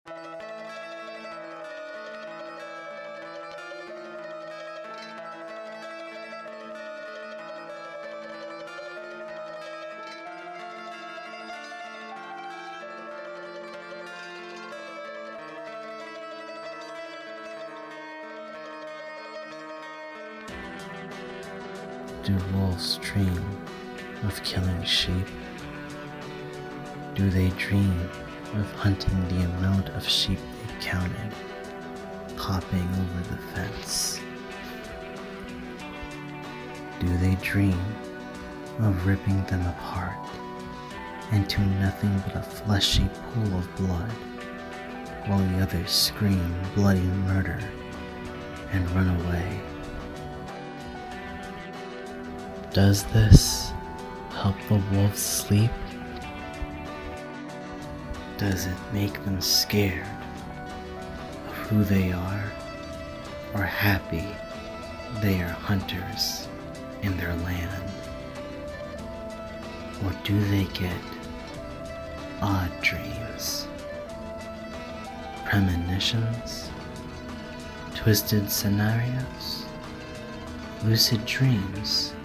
Do wolves dream of killing sheep? Do they dream of hunting the amount of sheep they counted, hopping over the fence? Do they dream of ripping them apart into nothing but a fleshy pool of blood, while the others scream bloody murder and run away? Does this help the wolves sleep? Does it make them scared of who they are, or happy they are hunters in their land? Or do they get odd dreams, premonitions, twisted scenarios, lucid dreams,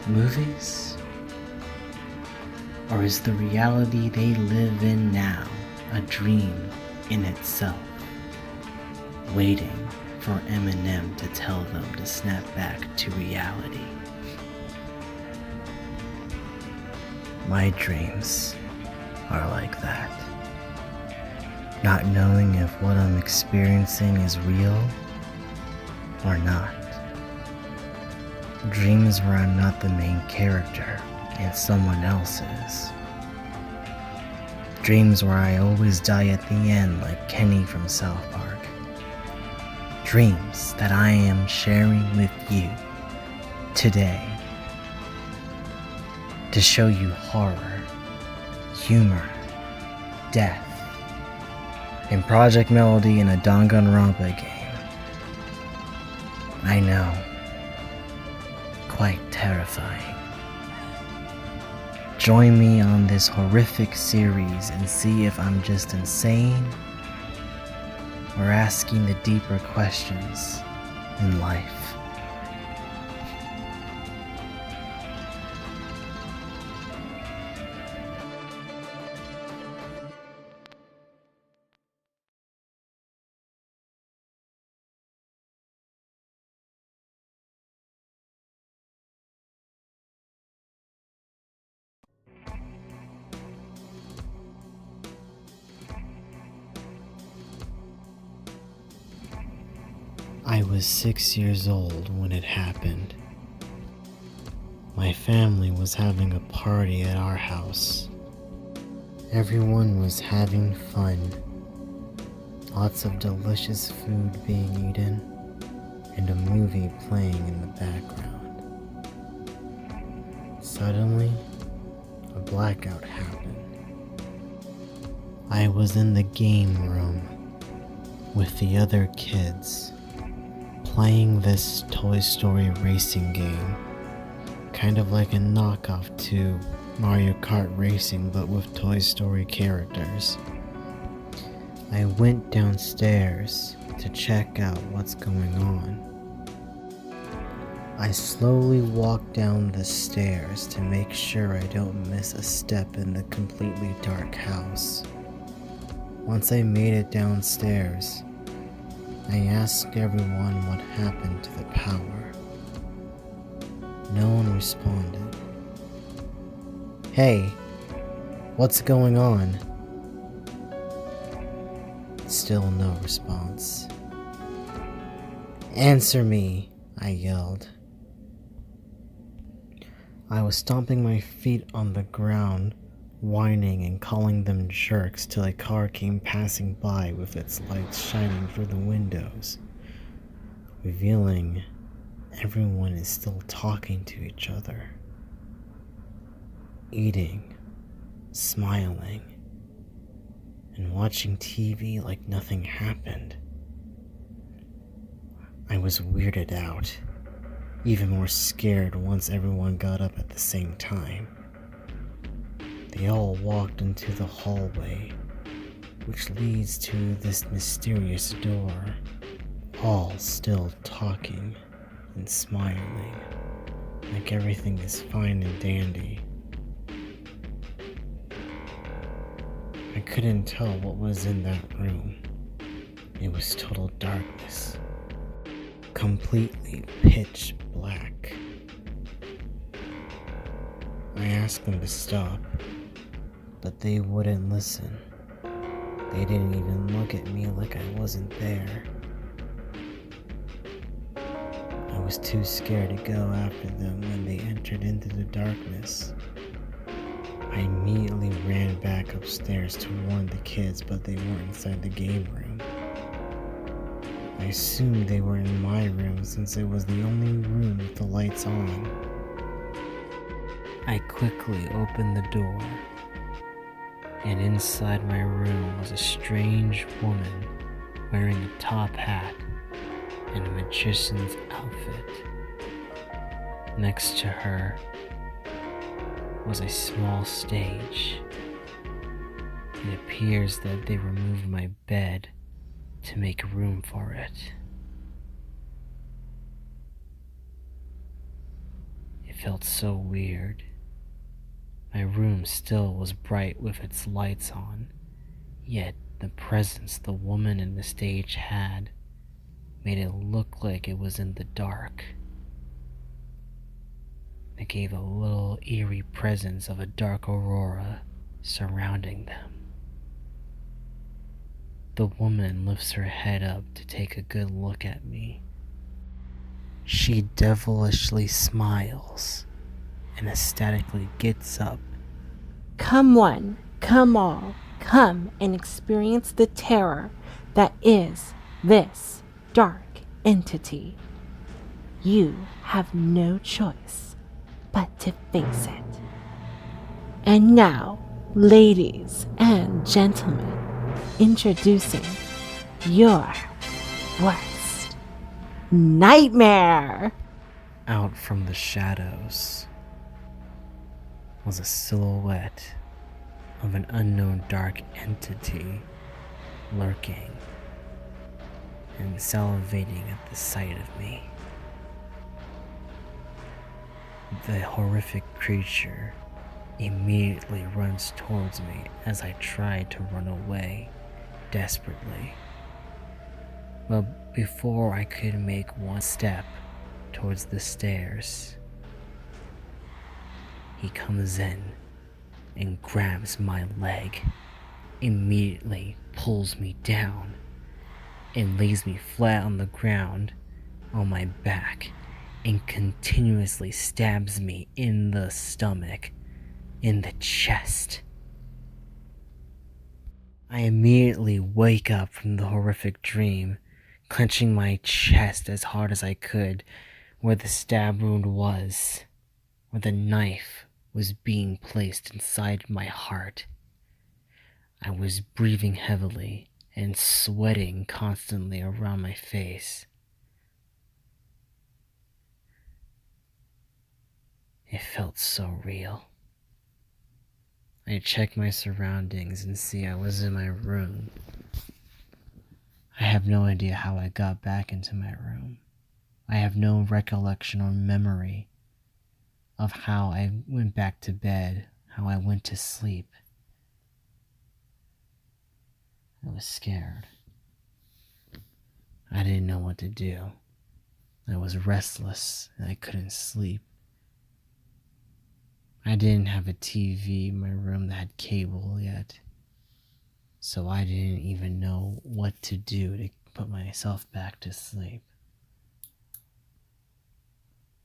movies? Or is the reality they live in now a dream in itself, waiting for Eminem to tell them to snap back to reality? My dreams are like that, not knowing if what I'm experiencing is real or not. Dreams where I'm not the main character and someone else is. Dreams where I always die at the end like Kenny from South Park. Dreams that I am sharing with you today to show you horror, humor, death, in Projekt Melody in a Danganronpa game. I know, quite terrifying. Join me on this horrific series and see if I'm just insane or asking the deeper questions in life. I was 6 years old when it happened. My family was having a party at our house. Everyone was having fun. Lots of delicious food being eaten, and a movie playing in the background. Suddenly, a blackout happened. I was in the game room with the other kids, playing this Toy Story racing game, kind of like a knockoff to Mario Kart Racing but with Toy Story characters. I went downstairs to check out what's going on. I slowly walked down the stairs to make sure I don't miss a step in the completely dark house. Once I made it downstairs, I asked everyone what happened to the power. No one responded. Hey, what's going on? Still no response. Answer me, I yelled. I was stomping my feet on the ground, whining and calling them jerks till a car came passing by with its lights shining through the windows, revealing everyone is still talking to each other, eating, smiling, and watching TV like nothing happened. I was weirded out, even more scared once everyone got up at the same time. They all walked into the hallway, which leads to this mysterious door, all still talking and smiling, like everything is fine and dandy. I couldn't tell what was in that room. It was total darkness, completely pitch black. I asked them to stop, but they wouldn't listen. They didn't even look at me like I wasn't there. I was too scared to go after them when they entered into the darkness. I immediately ran back upstairs to warn the kids, but they weren't inside the game room. I assumed they were in my room since it was the only room with the lights on. I quickly opened the door, and inside my room was a strange woman wearing a top hat and a magician's outfit. Next to her was a small stage. It appears that they removed my bed to make room for it. It felt so weird. My room still was bright with its lights on, yet the presence the woman in the stage had made it look like it was in the dark. It gave a little eerie presence of a dark aurora surrounding them. The woman lifts her head up to take a good look at me. She devilishly smiles and ecstatically gets up. Come one, come all, come and experience the terror that is this dark entity. You have no choice but to face it. And now, ladies and gentlemen, introducing your worst nightmare. Out from the shadows was a silhouette of an unknown dark entity lurking and salivating at the sight of me. The horrific creature immediately runs towards me as I try to run away desperately. But before I could make one step towards the stairs, he comes in and grabs my leg, immediately pulls me down, and lays me flat on the ground on my back and continuously stabs me in the stomach, in the chest. I immediately wake up from the horrific dream, clenching my chest as hard as I could where the stab wound was, where the knife was being placed inside my heart. I was breathing heavily and sweating constantly around my face. It felt so real. I checked my surroundings and see I was in my room. I have no idea how I got back into my room. I have no recollection or memory of how I went back to bed, how I went to sleep. I was scared. I didn't know what to do. I was restless and I couldn't sleep. I didn't have a TV in my room that had cable yet, so I didn't even know what to do to put myself back to sleep.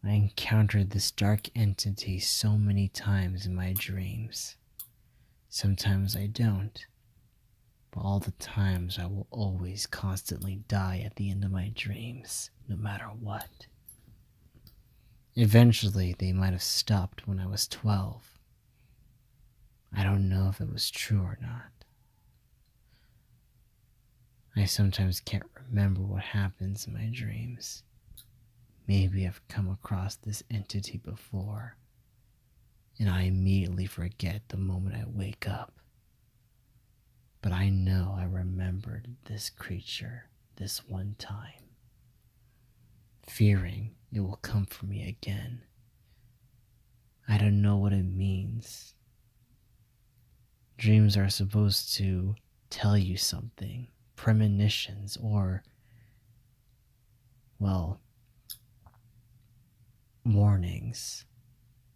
I encountered this dark entity so many times in my dreams. Sometimes I don't, but all the times I will always constantly die at the end of my dreams, no matter what. Eventually, they might have stopped when I was 12. I don't know if it was true or not. I sometimes can't remember what happens in my dreams. Maybe I've come across this entity before, and I immediately forget the moment I wake up. But I know I remembered this creature this one time, fearing it will come for me again. I don't know what it means. Dreams are supposed to tell you something, premonitions, or, well, warnings,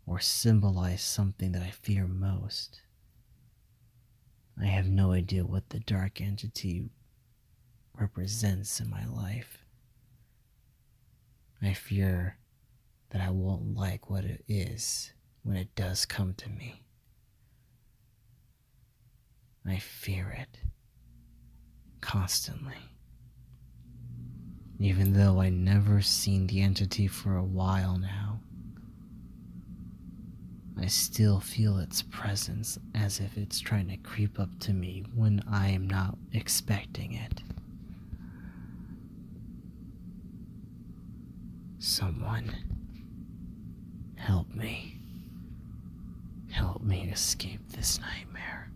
or symbolize something that I fear most. I have no idea what the dark entity represents in my life. I fear that I won't like what it is when it does come to me. I fear it constantly. Even though I never seen the entity for a while now, I still feel its presence as if it's trying to creep up to me when I am not expecting it. Someone, help me. Help me escape this nightmare.